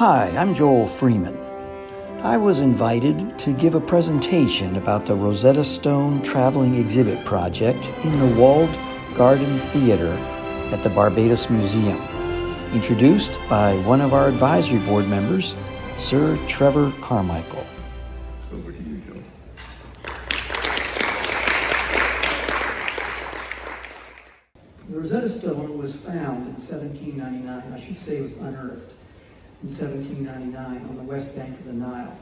Hi, I'm Joel Freeman. I was invited to give a presentation about the Rosetta Stone Traveling Exhibit Project in the Walled Garden Theater at the Barbados Museum, introduced by one of our advisory board members, Sir Trevor Carmichael. Over to you, Joel. The Rosetta Stone was found in 1799. I should say it was unearthed in 1799 on the west bank of the Nile.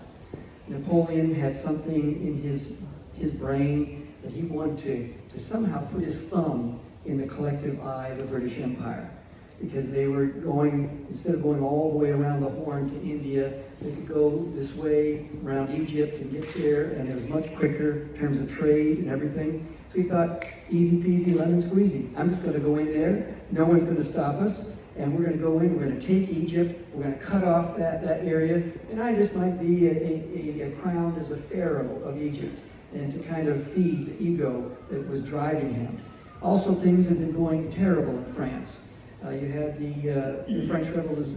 Napoleon had something in his brain that he wanted to somehow put his thumb in the collective eye of the British Empire, because they were going, instead of going all the way around the Horn to India, they could go this way around Egypt and get there, and it was much quicker in terms of trade and everything. So he thought, easy peasy, lemon squeezy. I'm just going to go in there, no one's going to stop us, and we're going to go in, we're going to take Egypt, we're going to cut off that area, and I just might be a crowned as a pharaoh of Egypt, and to kind of feed the ego that was driving him. Also, things had been going terrible in France. You had the French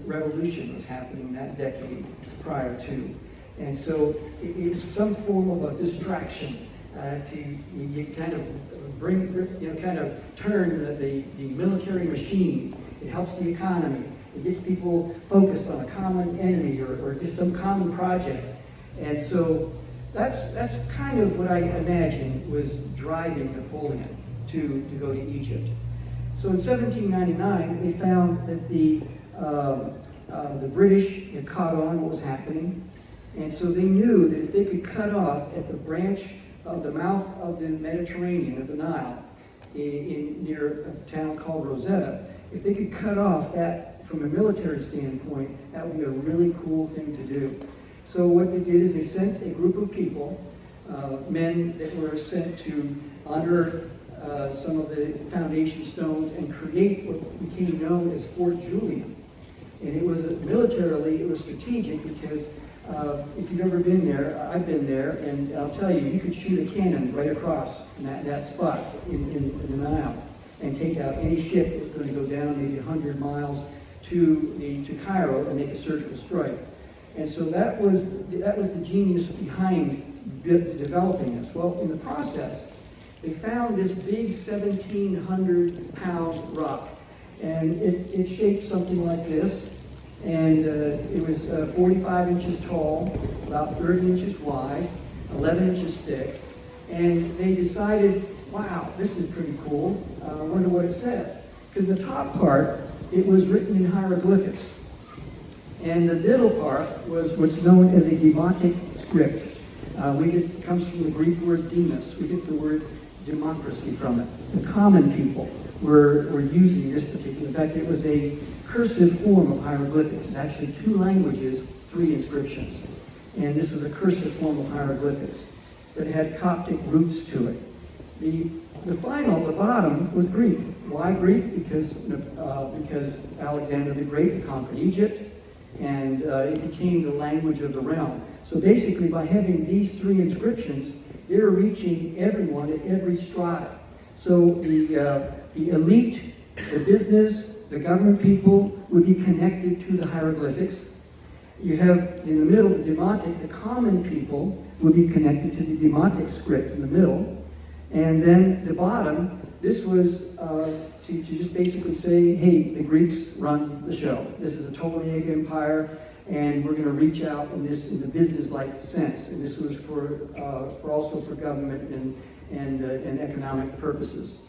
Revolution was happening that decade prior to. And so it was some form of a distraction to kind of turn the military machine. It helps the economy. It gets people focused on a common enemy or just some common project. And so that's kind of what I imagine was driving Napoleon to go to Egypt. So in 1799, they found that the British had caught on what was happening, and so they knew that if they could cut off at the branch of the mouth of the Mediterranean, of the Nile, near a town called Rosetta, if they could cut off that from a military standpoint, that would be a really cool thing to do. So what they did is they sent a group of people, men that were sent to unearth some of the foundation stones and create what became known as Fort Julian. And it was militarily, it was strategic because if you've ever been there, I've been there, and I'll tell you, you could shoot a cannon right across in that spot in the Nile and take out any ship that was going to go down maybe 100 miles to Cairo and make a surgical strike. And so that was the genius behind developing this. Well, in the process, they found this big 1,700-pound rock, and it shaped something like this, and it was 45 inches tall, about 30 inches wide, 11 inches thick, and they decided, wow, this is pretty cool. I wonder what it says. Because the top part, it was written in hieroglyphics, and the middle part was what's known as a demotic script. It comes from the Greek word demos. We get the word democracy from it. The common people were using this particular. In fact, it was a cursive form of hieroglyphics. It's actually 2 languages, 3 inscriptions. And this is a cursive form of hieroglyphics. But it had Coptic roots to it. The final, the bottom, was Greek. Why Greek? Because Alexander the Great conquered Egypt, and it became the language of the realm. So basically, by having these 3 inscriptions, they're reaching everyone at every strata. So the elite, the business, the government people would be connected to the hieroglyphics. You have in the middle the demotic, the common people would be connected to the demotic script in the middle. And then the bottom, this was to just basically say, hey, the Greeks run the show. This is a Ptolemaic empire, and we're going to reach out in the business-like sense. And this was also for government and economic purposes.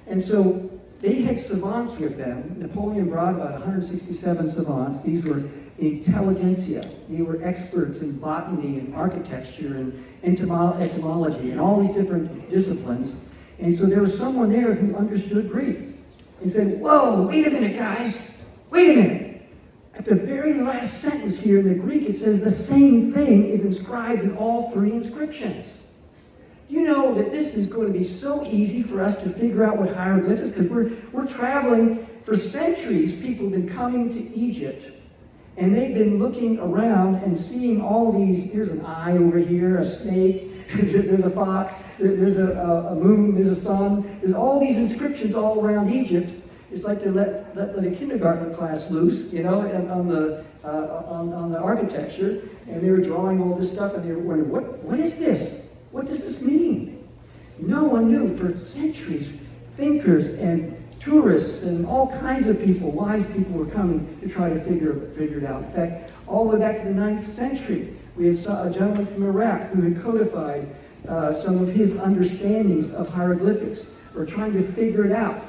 And so they had savants with them. Napoleon brought about 167 savants. These were intelligentsia. They were experts in botany and architecture and etymology and all these different disciplines. And so there was someone there who understood Greek and said, whoa, wait a minute, guys. Wait a minute. At the very last sentence here in the Greek, it says the same thing is inscribed in all 3 inscriptions. You know that this is going to be so easy for us to figure out what hieroglyphics, because we're traveling for centuries. People have been coming to Egypt, and they've been looking around and seeing all these. Here's an eye over here, a snake, there's a fox, there's a moon, there's a sun. There's all these inscriptions all around Egypt. It's like they let a kindergarten class loose, on on the architecture, and they were drawing all this stuff, and they were wondering, what is this? What does this mean? No one knew. For centuries, thinkers and tourists and all kinds of people, wise people, were coming to try to figure it out. In fact, all the way back to the 9th century, we had a gentleman from Iraq who had codified some of his understandings of hieroglyphics, or trying to figure it out.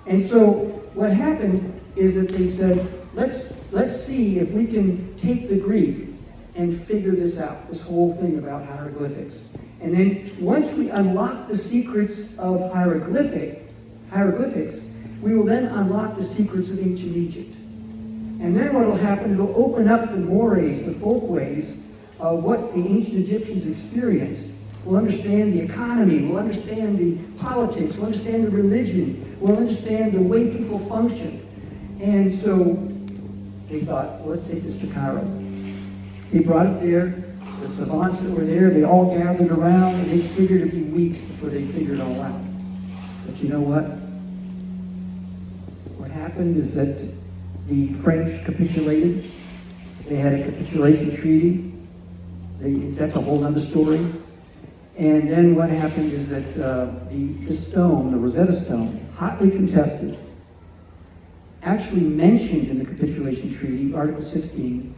And so what happened is that they said, let's see if we can take the Greek and figure this out, this whole thing about hieroglyphics. And then once we unlock the secrets of hieroglyphics, we will then unlock the secrets of ancient Egypt. And then what will happen, it'll open up the mores, the folkways of what the ancient Egyptians experienced. We'll understand the economy, we'll understand the politics, we'll understand the religion, we'll understand the way people function. And so they thought, well, let's take this to Cairo. They brought it there. The savants that were there, they all gathered around, and they figured it'd be weeks before they figured it all out. But you know what? What happened is that the French capitulated. They had a capitulation treaty. That's a whole other story. And then what happened is that the stone, the Rosetta Stone, hotly contested, actually mentioned in the capitulation treaty, Article 16,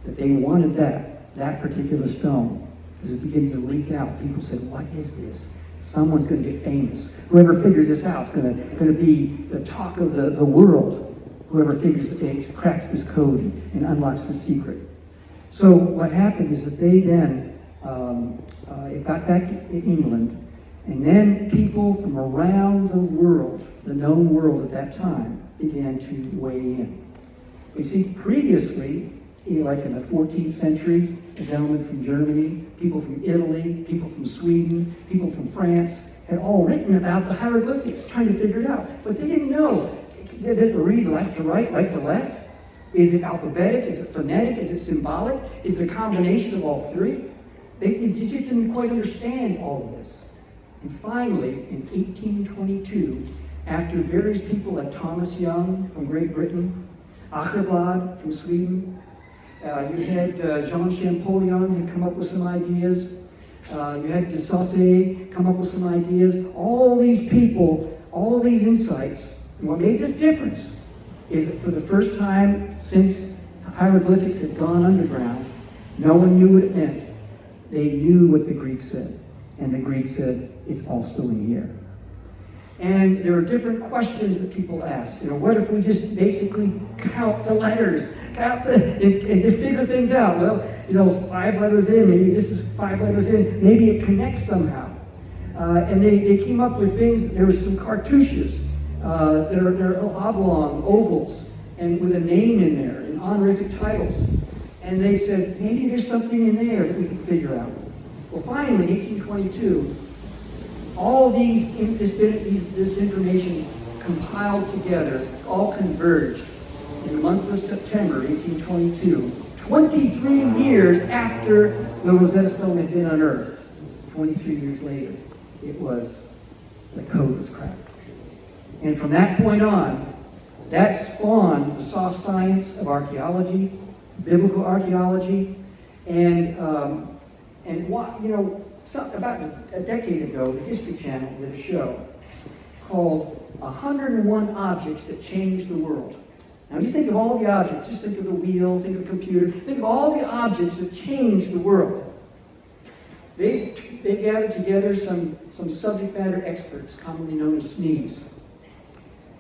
that they wanted that particular stone. Because it's beginning to leak out. People said, what is this? Someone's going to get famous. Whoever figures this out is going to be the talk of the world. Whoever cracks this code and unlocks the secret. So what happened is that they then, it got back to England, and then people from around the world, the known world at that time, began to weigh in. You see, previously, like in the 14th century, a gentleman from Germany, people from Italy, people from Sweden, people from France, had all written about the hieroglyphics, trying to figure it out. But they didn't know. Did it read left to right, right to left? Is it alphabetic? Is it phonetic? Is it symbolic? Is it a combination of all three? They just didn't quite understand all of this. And finally, in 1822, after various people like Thomas Young from Great Britain, Acherblad from Sweden, you had Jean Champollion who come up with some ideas. You had de Saussure come up with some ideas. All these people, all these insights. And what made this difference is that for the first time since hieroglyphics had gone underground, no one knew what it meant. They knew what the Greeks said. And the Greeks said, it's also in here. And there are different questions that people ask. What if we just basically count the letters, and just figure things out? Well, 5 letters in, maybe this is 5 letters in, maybe it connects somehow. And they came up with things. There were some cartouches. They're oblong, ovals, and with a name in there, and honorific titles. And they said, maybe there's something in there that we can figure out. Well, finally, in 1822, all this information compiled together, all converged in the month of September 1822, 23 years after the Rosetta Stone had been unearthed. 23 years later, the code was cracked. And from that point on, that spawned the soft science of archaeology, biblical archaeology, and about a decade ago, the History Channel did a show called 101 Objects That Changed the World. Now, you think of all the objects, just think of the wheel, think of the computer, think of all the objects that changed the world. They gathered together some subject matter experts, commonly known as SMEs.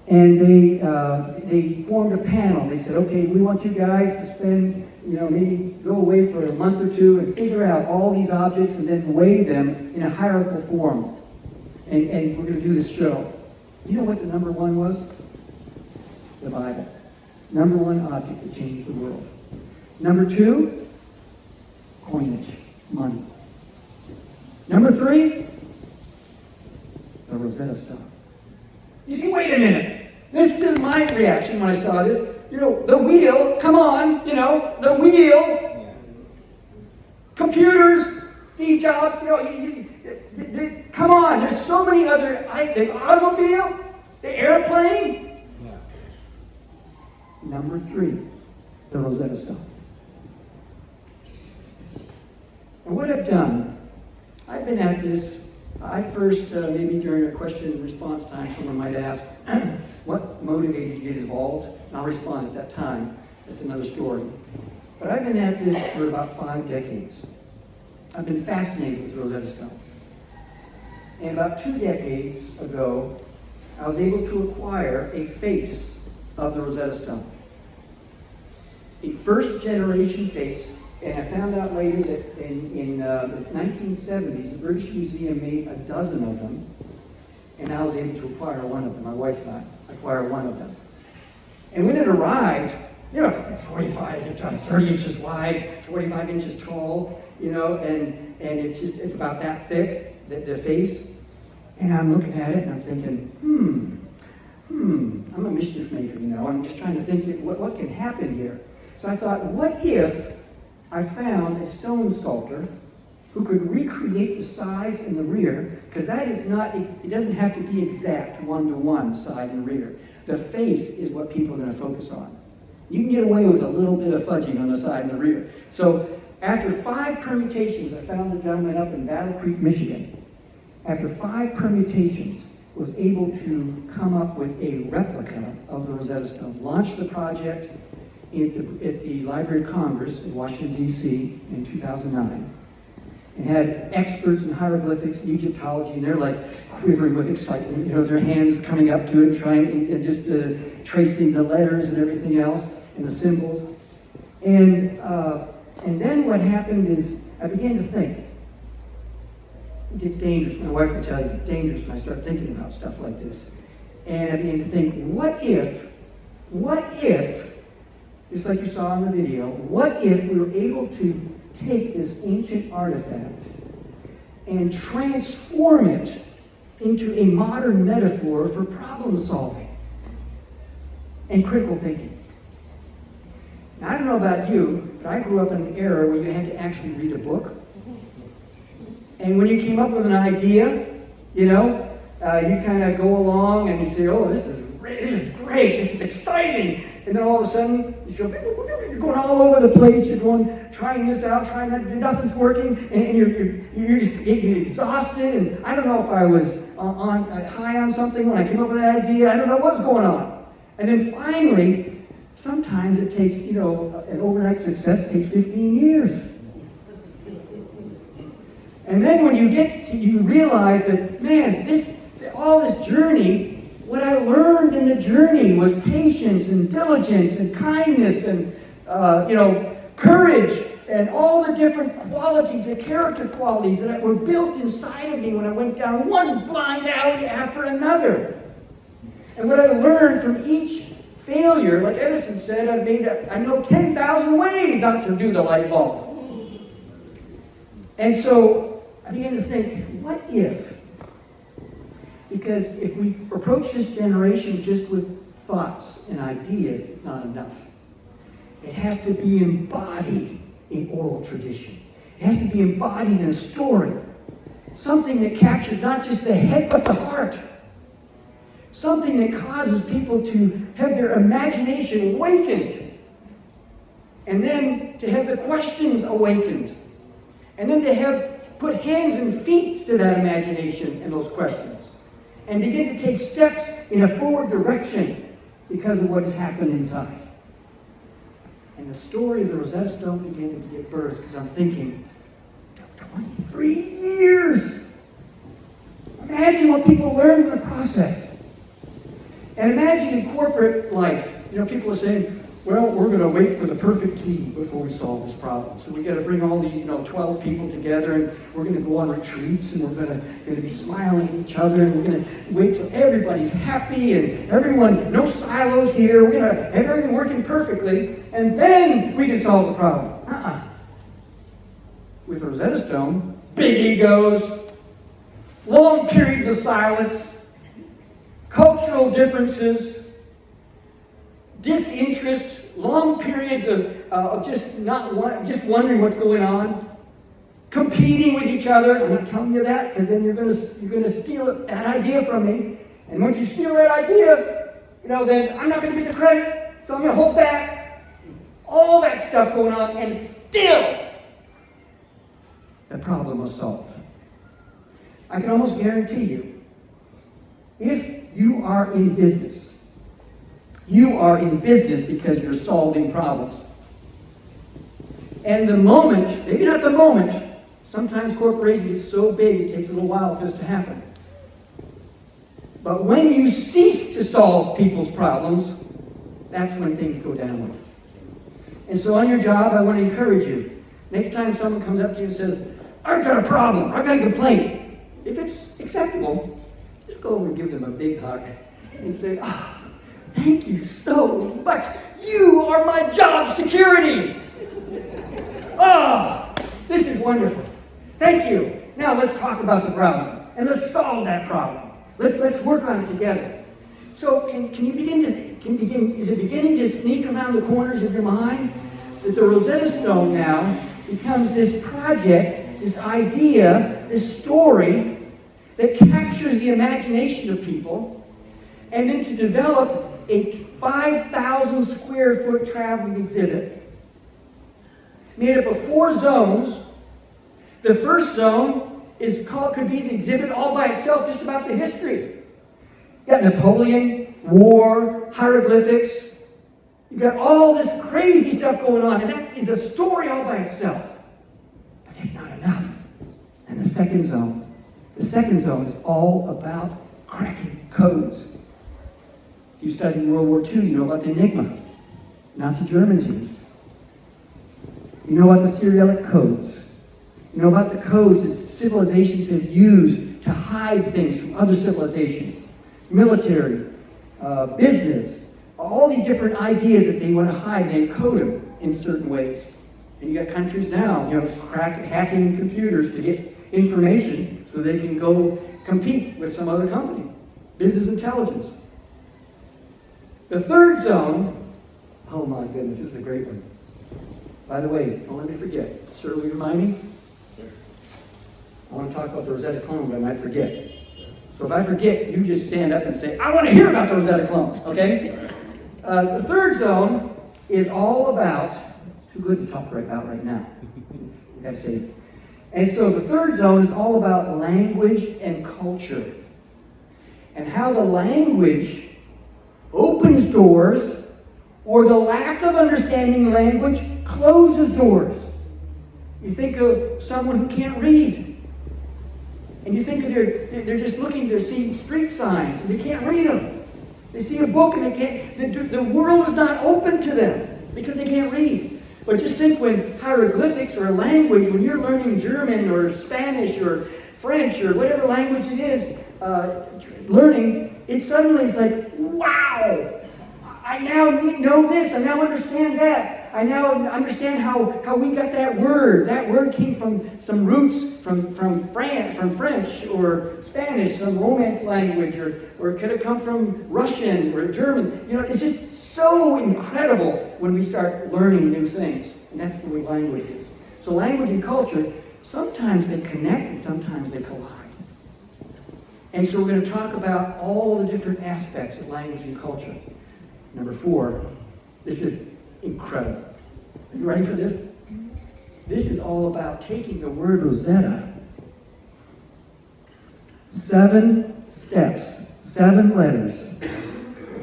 And they formed a panel. They said, okay, we want you guys to spend, maybe go away for a month or two and figure out all these objects and then weigh them in a hierarchical form. And we're going to do this show. You know what the number one was? The Bible. Number one object that changed the world. Number 2, coinage, money. Number 3, the Rosetta Stone. You see, wait a minute. This is my reaction when I saw this. The wheel, come on, the wheel. Computers, Steve Jobs, come on, there's so many other, the automobile, the airplane. Yeah. Number 3, the Rosetta Stone. And what I've done, I've been at this, I first, maybe during a question and response time, someone might ask, what motivated you to get involved? And I'll respond at that time. That's another story. But I've been at this for about 5 decades. I've been fascinated with Rosetta Stone. And about 2 decades ago, I was able to acquire a face of the Rosetta Stone. A first-generation face, and I found out later that in the 1970s, the British Museum made a dozen of them, and I was able to acquire one of them. My wife and I acquired one of them. And when it arrived, you know, it's like 30 inches wide, 45 inches tall, you know, and it's about that thick, the face. And I'm looking at it and I'm thinking, I'm a mischief maker, you know. I'm just trying to think what can happen here. So I thought, what if I found a stone sculptor who could recreate the sides and the rear, because that is not, it doesn't have to be exact one-to-one side and rear. The face is what people are going to focus on. You can get away with a little bit of fudging on the side and the rear. So after 5 permutations, I found the gentleman up in Battle Creek, Michigan. After 5 permutations, was able to come up with a replica of the Rosetta Stone. Launched the project at the Library of Congress in Washington, D.C. in 2009. And had experts in hieroglyphics and Egyptology, and they're like quivering with excitement, you know, their hands coming up to it, trying and just tracing the letters and everything else, and the symbols. And then what happened is I began to think. It gets dangerous. My wife will tell you it's dangerous when I start thinking about stuff like this. And I began to think, what if, just like you saw in the video, what if we were able to take this ancient artifact and transform it into a modern metaphor for problem solving and critical thinking? Now, I don't know about you, but I grew up in an era where you had to actually read a book. And when you came up with an idea, you know, you kind of go along and you say, oh, this is great, this is exciting. And then all of a sudden, you're going all over the place, you're going, trying this out, trying that, nothing's working, and you're just getting exhausted. And I don't know if I was high on something when I came up with that idea. I don't know what's going on. And then finally, sometimes it takes, you know, an overnight success takes 15 years. And then when you realize that, man, all this journey, what I learned in the journey was patience and diligence and kindness and, courage and all the different qualities, the character qualities that were built inside of me when I went down one blind alley after another. And what I learned from each failure, like Edison said, I know 10,000 ways not to do the light bulb. And so I began to think, what if? Because if we approach this generation just with thoughts and ideas, it's not enough. It has to be embodied in oral tradition. It has to be embodied in a story. Something that captures not just the head, but the heart. Something that causes people to have their imagination awakened. And then to have the questions awakened. And then to have put hands and feet to that imagination and those questions. And begin to take steps in a forward direction because of what has happened inside. And the story of the Rosetta Stone began to get birthed because I'm thinking, 23 years! Imagine what people learned in the process. And imagine in corporate life, people are saying, well, we're going to wait for the perfect team before we solve this problem. So we got to bring all these, 12 people together, and we're going to go on retreats, and we're going to be smiling at each other, and we're going to wait till everybody's happy, and everyone, no silos here. We're going to have everything working perfectly, and then we can solve the problem. With Rosetta Stone, big egos, long periods of silence, cultural differences, disinterest, long periods of just wondering what's going on, competing with each other. I'm not telling you that because then you're going to steal an idea from me. And once you steal that idea, then I'm not going to get the credit, so I'm going to hold back. All that stuff going on, and still the problem was solved. I can almost guarantee you, if you are in business because you're solving problems. And the moment, maybe not the moment, sometimes corporations get so big it takes a little while for this to happen. But when you cease to solve people's problems, that's when things go downward. And so on your job, I want to encourage you. Next time someone comes up to you and says, I've got a problem, I've got a complaint. If it's acceptable, just go over and give them a big hug and say, thank you so much. You are my job security. This is wonderful. Thank you. Now let's talk about the problem and let's solve that problem. Let's work on it together. So is it beginning to sneak around the corners of your mind that the Rosetta Stone now becomes this project, this idea, this story that captures the imagination of people, and then to develop a 5,000 square foot traveling exhibit made up of 4 zones. The first zone could be the exhibit all by itself, just about the history. You got Napoleon, war, hieroglyphics. You got all this crazy stuff going on, and that is a story all by itself. But that's not enough. And the second zone is all about cracking codes. If you studied World War II, you know about the Enigma. Nazi Germans used. You know about the Cyrillic codes. You know about the codes that civilizations have used to hide things from other civilizations. Military, business, all these different ideas that they want to hide, they encode them in certain ways. And you got countries now, hacking computers to get information so they can go compete with some other company. Business intelligence. The third zone, oh my goodness, this is a great one. By the way, don't let me forget. Sir, will you remind me? I want to talk about the Rosetta clone, but I might forget. So if I forget, you just stand up and say, I want to hear about the Rosetta clone, okay? The third zone is all about, it's too good to talk about right now. We have to save it. And so the third zone is all about language and culture. And how the language opens doors, or the lack of understanding language closes doors. You think of someone who can't read. And you think of they're just looking, they're seeing street signs, and they can't read them. They see a book and they can't, the world is not open to them because they can't read. But just think when hieroglyphics or a language, when you're learning German or Spanish or French or whatever language it is, learning, it's like, wow, I now know this, I now understand that. I now understand how we got that word. That word came from some roots from French or Spanish, some Romance language, or it could have come from Russian or German. It's just so incredible when we start learning new things. And that's the way language is. So language and culture, sometimes they connect and sometimes they collide. And so we're going to talk about all the different aspects of language and culture. Number 4, this is incredible. Are you ready for this? This is all about taking the word Rosetta, 7 steps, 7 letters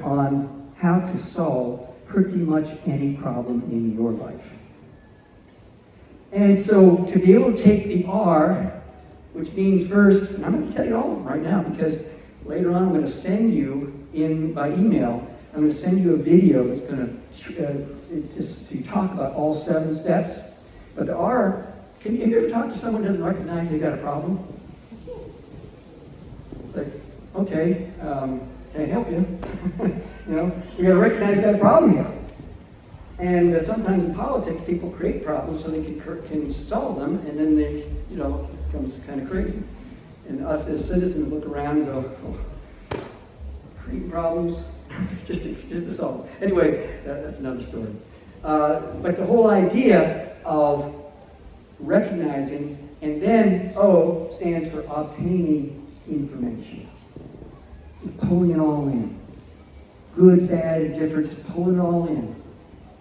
on how to solve pretty much any problem in your life. And so to be able to take the R, which means first, and I'm going to tell you all of them right now because later on I'm going to send you by email, I'm going to send you a video that's going to talk about all 7 steps. But the R, have you ever talked to someone who doesn't recognize they've got a problem? It's like, okay, can I help you? You got to recognize you've got a problem here. And sometimes in politics, people create problems so they can solve them, and then it becomes kind of crazy. And us as citizens look around and go, oh, creating problems, just to solve them. Anyway, that's another story. But the whole idea of recognizing, and then O stands for obtaining information. Pulling it all in. Good, bad, indifferent, just pulling it all in.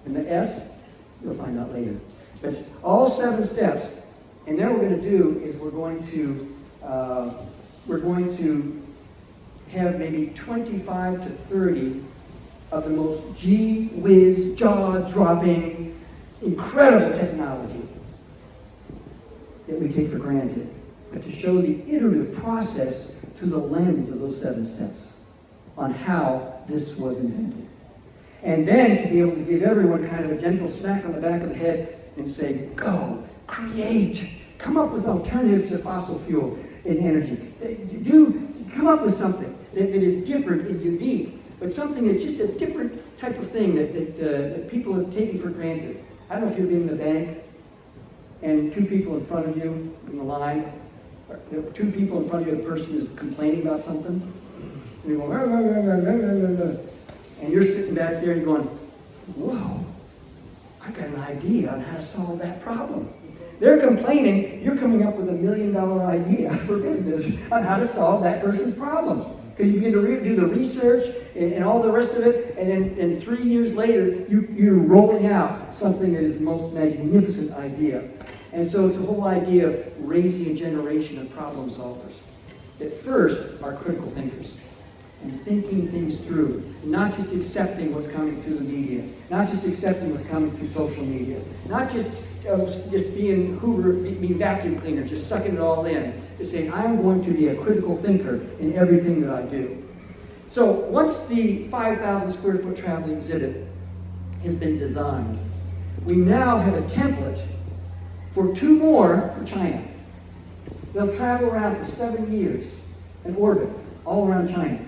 And the S You'll find out later. But it's all 7 steps. And then what we're going to do is we're going to have maybe 25 to 30 of the most gee-whiz, jaw-dropping, incredible technology that we take for granted, but to show the iterative process through the lens of those 7 steps on how this was invented. And then to be able to give everyone kind of a gentle smack on the back of the head and say, go, create, come up with alternatives to fossil fuel and energy. Come up with something that is different and unique, but something that's just a different type of thing that people have taken for granted. I don't know if you've been in the bank and 2 people in front of you in the line, 2 people in front of you, the person is complaining about something, and you go, rah, rah, rah, rah, rah, rah, rah. And you're sitting back there and going, whoa, I got an idea on how to solve that problem. They're complaining, you're coming up with $1 million idea for business on how to solve that person's problem. Because you begin to do the research and all the rest of it, and then 3 years later, you're rolling out something that is the most magnificent idea. And so it's the whole idea of raising a generation of problem solvers that first are critical thinkers and thinking things through, not just accepting what's coming through the media, not just accepting what's coming through social media, not just being being vacuum cleaner, just sucking it all in, to saying, I'm going to be a critical thinker in everything that I do. So once the 5,000 square foot traveling exhibit has been designed, we now have a template for 2 more for China. They'll travel around for 7 years in orbit, all around China.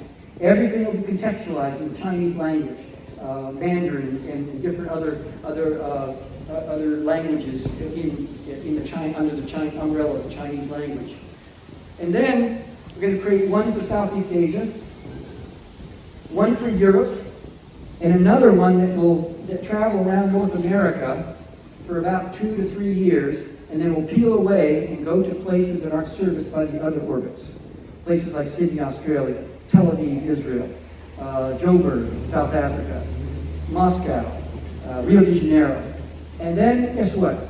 Everything will be contextualized in the Chinese language, Mandarin and different other languages in the under the umbrella of the Chinese language. And then we're going to create one for Southeast Asia, one for Europe, and another one that travel around North America for about 2 to 3 years, and then we'll peel away and go to places that aren't serviced by the other orbits. Places like Sydney, Australia, Tel Aviv, Israel, Joburg, South Africa, Moscow, Rio de Janeiro. And then, guess what?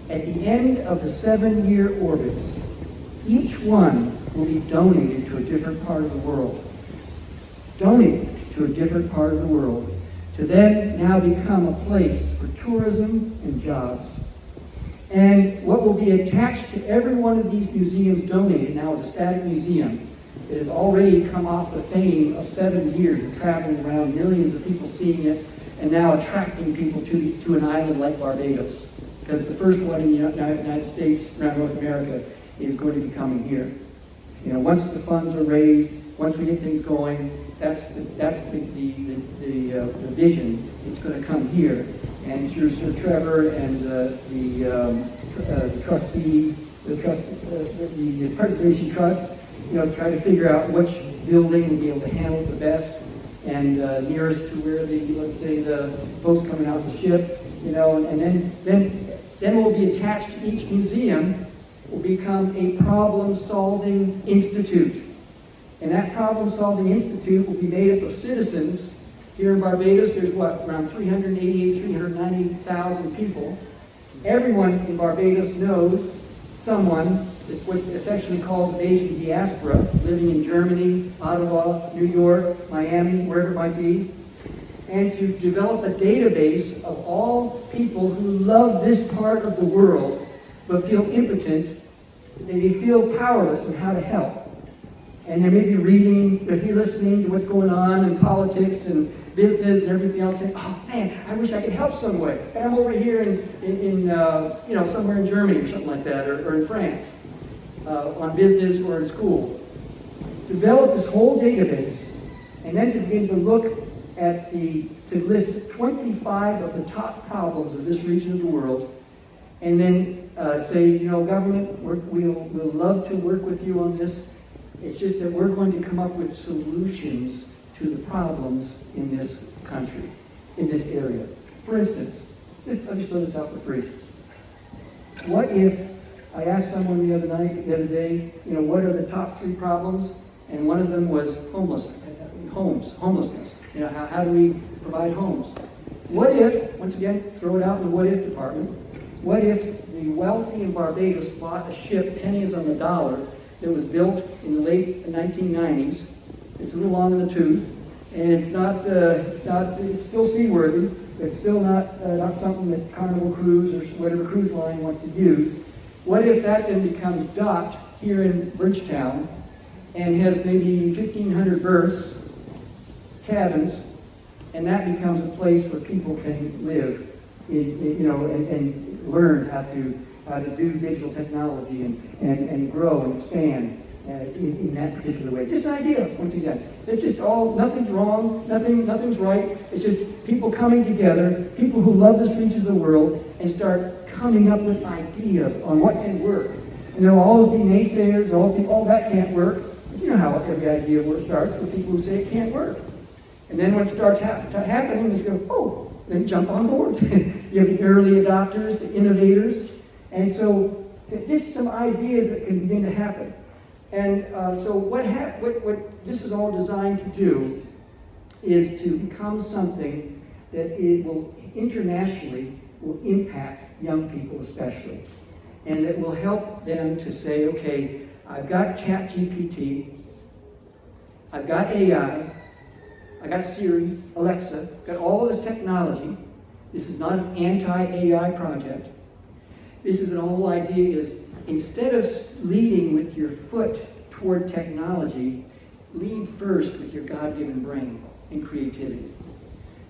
At the end of the 7-year orbits, each one will be donated to a different part of the world. Donated to a different part of the world to then now become a place for tourism and jobs. And what will be attached to every one of these museums donated now is a static museum that has already come off the fame of 7 years of traveling around, millions of people seeing it, and now attracting people to an island like Barbados. Because the first one in the United States, around North America, is going to be coming here. You know, once the funds are raised, once we get things going, that's the vision. It's going to come here. And through Sir Trevor and the trustee, the preservation trust, you know, try to figure out which building will be able to handle it the best and nearest to where let's say the folks coming out of the ship, you know, and then will be attached to each museum will become a problem-solving institute. And that problem-solving institute will be made up of citizens. Here in Barbados, there's around 388, 390,000 people. Everyone in Barbados knows someone that's what affectionately called the Asian diaspora, living in Germany, Ottawa, New York, Miami, wherever it might be, and to develop a database of all people who love this part of the world but feel impotent, they feel powerless in how to help. And they may be reading, they're listening to what's going on in politics and business and everything else, saying, oh man, I wish I could help some way. And I'm over here in somewhere in Germany or something like that, or in France, on business or in school. Develop this whole database, and then to begin to look at to list 25 of the top problems of this region of the world, and then say, you know, government, we'll love to work with you on this. It's just that we're going to come up with solutions to the problems in this country, in this area. For instance, I'll just throw this out for free. What if I asked someone the other day, you know, what are the top 3 problems? And one of them was homelessness. You know, how do we provide homes? What if, once again, throw it out in the what if department, what if the wealthy in Barbados bought a ship, pennies on the dollar, that was built in the late 1990s? It's a little long in the tooth, and it's still seaworthy, but it's still not something that Carnival Cruise or whatever cruise line wants to use. What if that then becomes docked here in Bridgetown and has maybe 1,500 berths, cabins, and that becomes a place where people can live, and learn how to do digital technology and grow and expand in that particular way. Just an idea, once again. It's just nothing's wrong, nothing's right. It's just people coming together, people who love the streets of the world, and start coming up with ideas on what can work. And there will always be naysayers, all that can't work. But you know how every idea starts with people who say it can't work. And then when it starts happening, they go, oh, then jump on board. You have the early adopters, the innovators. And so just some ideas that can begin to happen. And so what this is all designed to do is to become something that it will internationally will impact young people especially. And that will help them to say, okay, I've got ChatGPT, I've got AI, I got Siri, Alexa, got all of this technology. This is not an anti-AI project. This is an whole idea is, instead of leading with your foot toward technology, lead first with your God-given brain and creativity.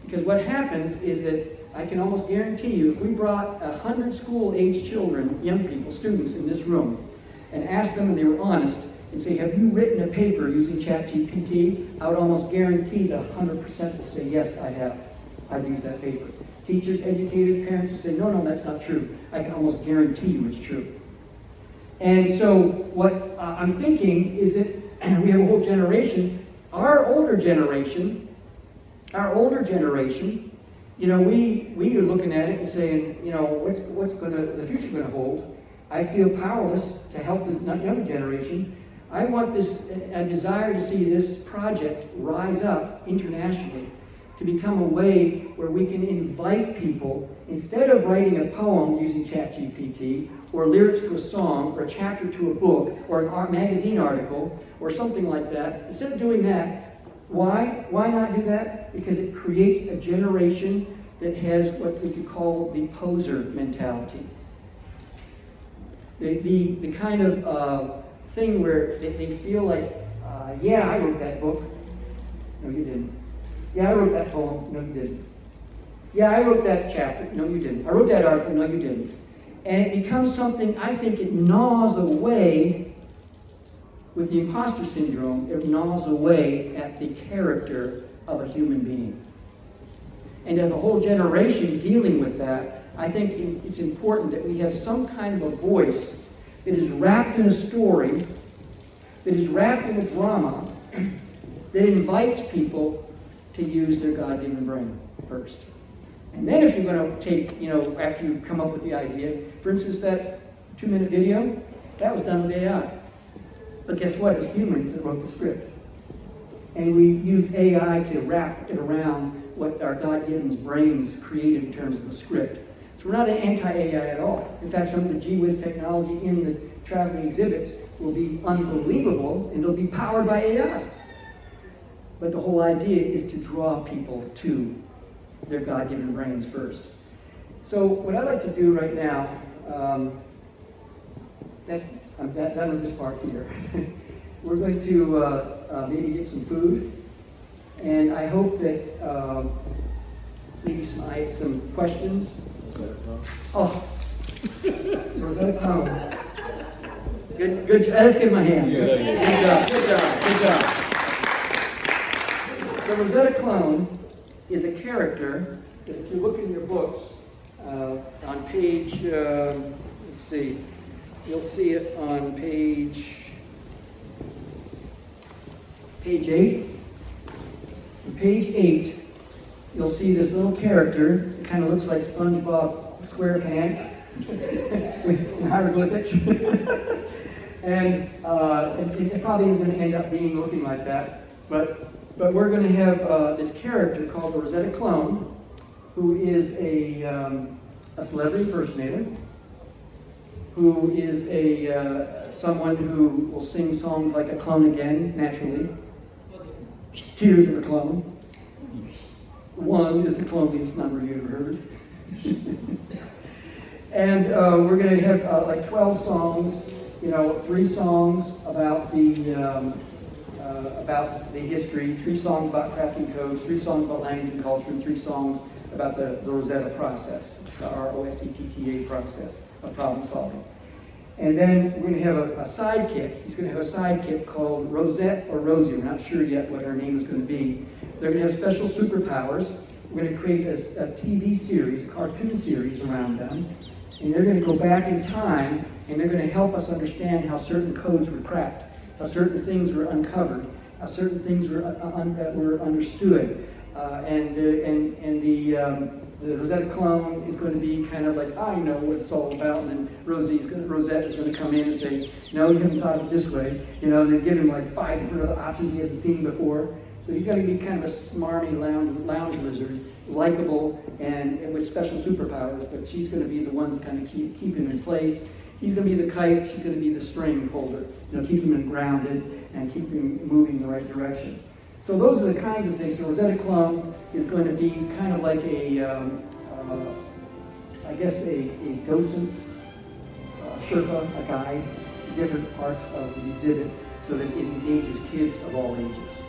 Because what happens is that I can almost guarantee you, if we brought 100 school-age children, young people, students in this room, and asked them, and they were honest, and say, have you written a paper using ChatGPT? I would almost guarantee that 100% will say, yes, I have. I've used that paper. Teachers, educators, parents will say, no, that's not true. I can almost guarantee you it's true. And so what I'm thinking is that we have a whole generation, our older generation, we are looking at it and saying, what's the future going to hold? I feel powerless to help the younger generation. I want a desire to see this project rise up internationally to become a way where we can invite people, instead of writing a poem using ChatGPT, or lyrics to a song, or a chapter to a book, or an art magazine article, or something like that. Instead of doing that, why not do that? Because it creates a generation that has what we could call the poser mentality. The kind of thing where they feel like, yeah, I wrote that book. No, you didn't. Yeah, I wrote that poem. No, you didn't. Yeah, I wrote that chapter. No, you didn't. I wrote that article. No, you didn't. And it becomes something, I think it gnaws away, with the imposter syndrome, it gnaws away at the character of a human being. And to have a whole generation dealing with that, I think it's important that we have some kind of a voice that is wrapped in a story, that is wrapped in a drama, that invites people to use their God-given brain first. And then if you're going to take, after you come up with the idea, for instance, that 2-minute video, that was done with AI. But guess what? It was humans that wrote the script. And we used AI to wrap it around what our God-given brains created in terms of the script. So we're not anti-AI at all. In fact, some of the gee-whiz technology in the traveling exhibits will be unbelievable, and it'll be powered by AI. But the whole idea is to draw people to their God-given brains first. So what I'd like to do right now, I'm done with this part here. We're going to maybe get some food, and I hope that maybe some questions. Oh, Rosetta Stone. Good. Let's give him a hand. Good job. The Rosetta Clone is a character that, if you look in your books, on page, let's see, you'll see it on page 8. On page 8, you'll see this little character. It kind of looks like SpongeBob SquarePants with hieroglyphics. And it probably is going to end up being looking like that. But we're going to have this character called the Rosetta Clone, who is a celebrity impersonator, who is someone who will sing songs like A Clone Again, naturally. Tears of a Clone. One is the cloneliest number you ever heard. And we're going to have like 12 songs, 3 songs about the history, 3 songs about crafting codes, 3 songs about language and culture, and 3 songs about the Rosetta process, the ROSETTA process of problem solving. And then we're going to have a sidekick. He's going to have a sidekick called Rosette or Rosie. We're not sure yet what her name is going to be. They're going to have special superpowers. We're going to create a TV series, a cartoon series around them. And they're going to go back in time, and they're going to help us understand how certain codes were cracked, how certain things were uncovered, how certain things were understood. The Rosetta clone is going to be kind of like, I know what it's all about, and then Rosette is going to come in and say, no, you haven't thought of it this way, and then give him like 5 different other options he hasn't seen before. So he's going to be kind of a smarmy lounge lizard, likable and with special superpowers, but she's going to be the one that's kind of keep him in place. He's going to be the kite, she's going to be the string holder, keep him grounded and keep him moving in the right direction. So those are the kinds of things. So Rosetta clone is going to be kind of like a docent, Sherpa, a guide, different parts of the exhibit so that it engages kids of all ages.